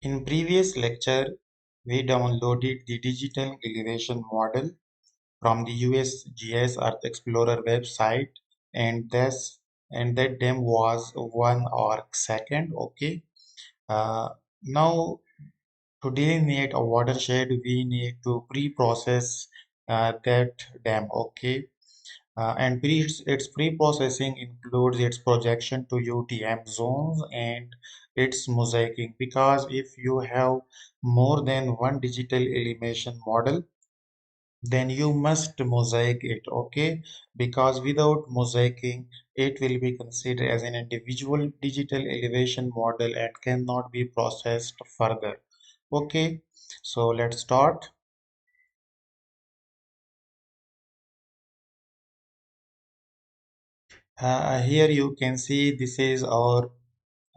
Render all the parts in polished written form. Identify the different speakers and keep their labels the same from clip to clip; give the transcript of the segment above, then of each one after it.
Speaker 1: In previous lecture, we downloaded the digital elevation model from the USGS Earth Explorer website, and this and that DEM was 1 arc second. Okay. Now to delineate a watershed, we need to pre-process that DEM. Okay. And its pre-processing includes its projection to UTM zones and its mosaicing, because if you have more than one digital elevation model, then you must mosaic it. Okay, because without mosaicing, it will be considered as an individual digital elevation model and cannot be processed further. Okay, so let's start. Here you can see this is our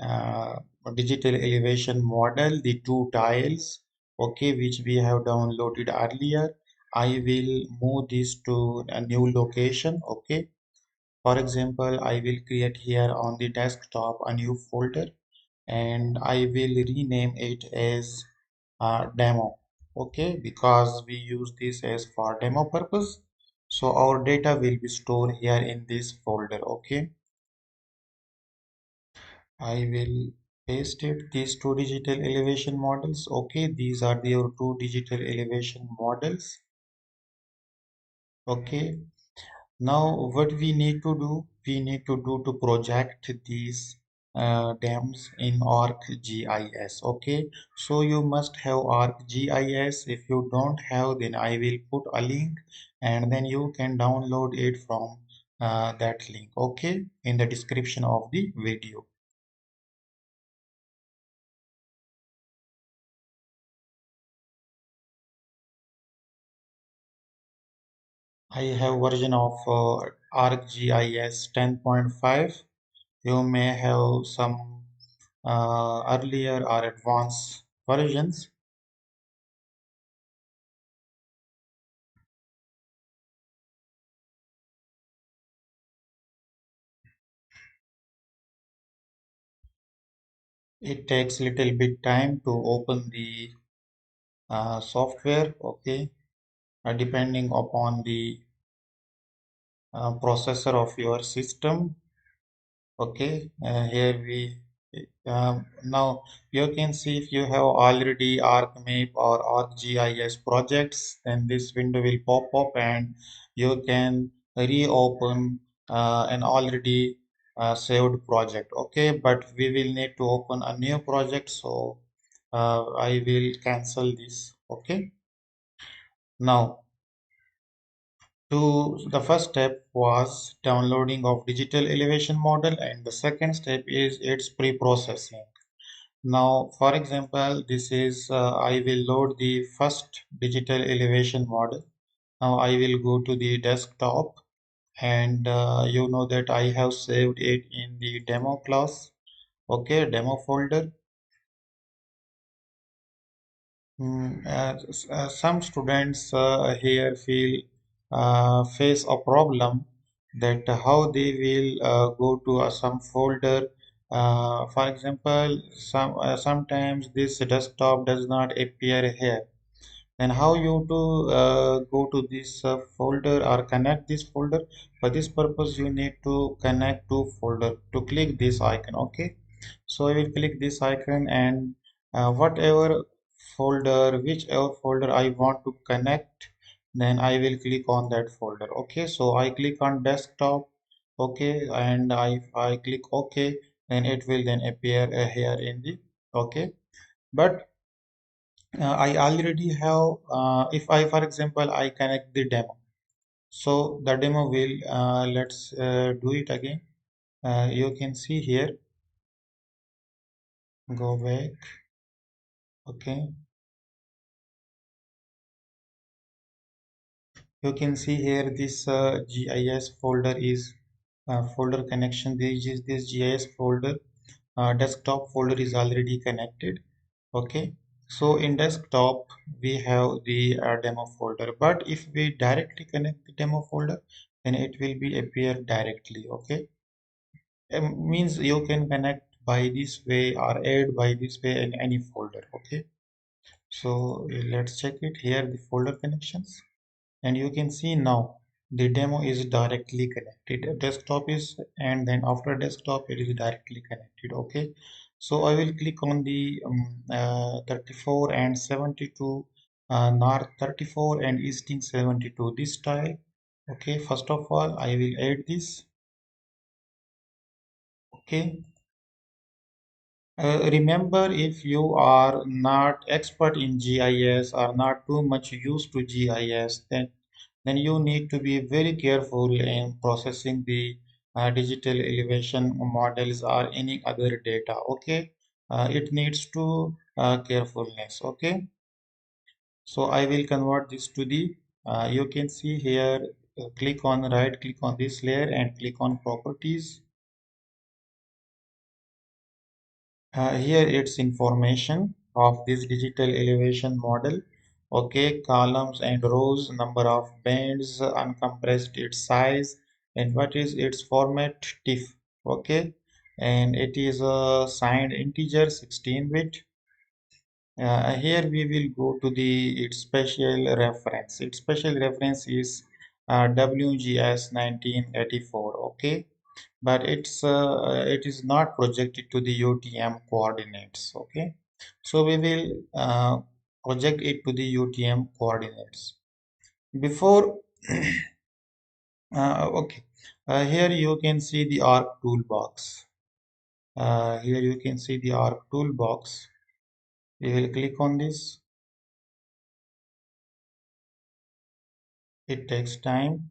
Speaker 1: uh, digital elevation model, the two tiles, okay, which we have downloaded earlier. I will move this to a new location. Okay, for example, I will create here on the desktop a new folder, and I will rename it as demo. Okay, because we use this as for demo purpose, so our data will be stored here in this folder. Okay, I will paste it these two digital elevation models. Okay, these are the two digital elevation models. Okay, now what we need to do, to project these dams in ArcGIS. Okay, so you must have ArcGIS. If you don't have, then I will put a link, and then you can download it from that link. Okay, in the description of the video. I have version of ArcGIS 10.5. You may have some earlier or advanced versions. It takes little bit time to open the software. Okay, depending upon the processor of your system. Okay, here we now you can see if you have already ArcMap or ArcGIS projects, then this window will pop up and you can reopen an already saved project. Okay, but we will need to open a new project, so I will cancel this. Okay, now the first step was downloading of digital elevation model, and the second step is its pre-processing. Now, for example, this is I will load the first digital elevation model. Now I will go to the desktop, and you know that I have saved it in the demo class. Okay, demo folder. Some students here feel face a problem that how they will go to some folder. For example, sometimes this desktop does not appear here. Then how you to go to this folder or connect this folder? For this purpose, you need to connect to folder. To click this icon, okay? So I will click this icon, and whatever whichever folder I want to connect, then I will click on that folder. Okay, so I click on desktop. Okay, and I click OK, then it will then appear here in the okay. But I already have, if I, for example, I connect the demo. So the demo will, let's do it again. You can see here, go back. Okay. You can see here this GIS folder is folder connection. This GIS folder, desktop folder is already connected. Okay. So in desktop, we have the demo folder, but if we directly connect the demo folder, then it will be appear directly. Okay, means you can connect by this way or add by this way in any folder. Okay, so let's check it here, the folder connections, and you can see now the demo is directly connected. Desktop is, and then after desktop it is directly connected. Okay, so I will click on the 34 and 72, north 34 and easting 72, this tile. Okay, first of all I will add this. Okay, remember, if you are not expert in GIS or not too much used to GIS, then you need to be very careful in processing the digital elevation models or any other data. Okay, it needs to carefulness. Okay, so I will convert this to the, you can see here, click on right click on this layer and click on properties. Here it's information of this digital elevation model. Okay, columns and rows, number of bands, uncompressed its size, and what is its format, TIFF. Okay, and it is a signed integer 16-bit. Here we will go to the its special reference. Its special reference is WGS 1984. Okay, but it is not projected to the UTM coordinates. Okay, so we will project it to the UTM coordinates. Before okay, here you can see the arc toolbox. Here you can see the arc toolbox. We will click on this. It takes time.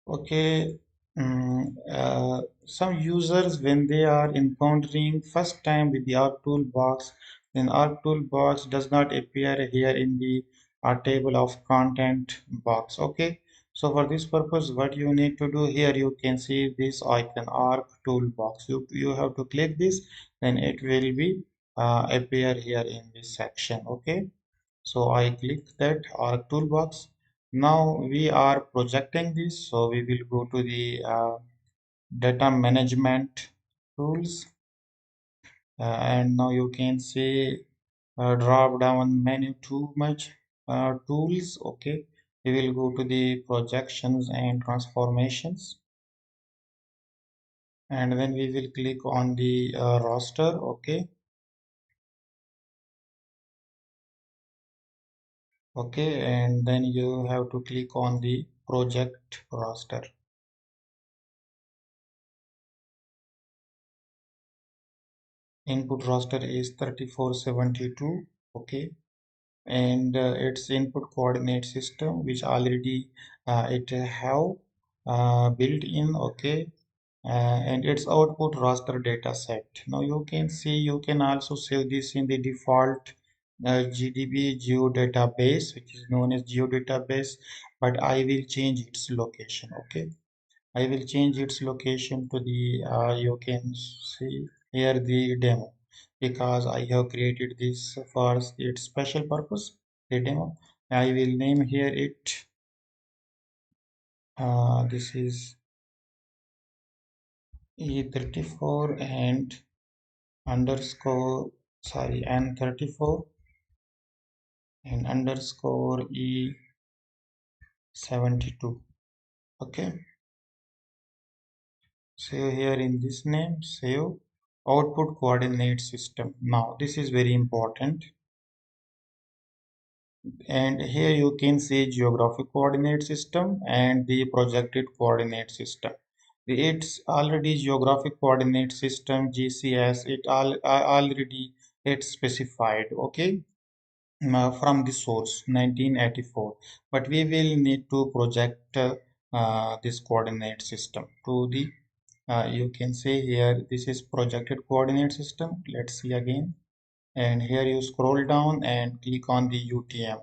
Speaker 1: Okay, some users, when they are encountering first time with the ARC toolbox, then ARC toolbox does not appear here in the table of content box. Okay, so for this purpose, what you need to do here, you can see this icon ARC toolbox. You have to click this, then it will be appear here in this section. Okay, so I click that ARC toolbox. Now we are projecting this, so we will go to the data management tools, and now you can see drop down menu too much tools. Okay, we will go to the projections and transformations, and then we will click on the roster. Okay, okay, and then you have to click on the project roster. Input roster is 3472. Okay, and its input coordinate system, which already it have built in. Okay, and its output raster data set. Now you can see, you can also save this in the default GDB geodatabase, which is known as geodatabase, but I will change its location. Okay, I will change its location to the, you can see here the demo, because I have created this for its special purpose, the demo. I will name here it, this is E34 and underscore, sorry, N34 and underscore E72. Okay, save here in this name, save output coordinate system. Now this is very important, and here you can see geographic coordinate system and the projected coordinate system. It's already geographic coordinate system, GCS, it already it's specified. Okay, from the source 1984, but we will need to project this coordinate system to the, you can see here, this is projected coordinate system. Let's see again. and here you scroll down and click on the UTM.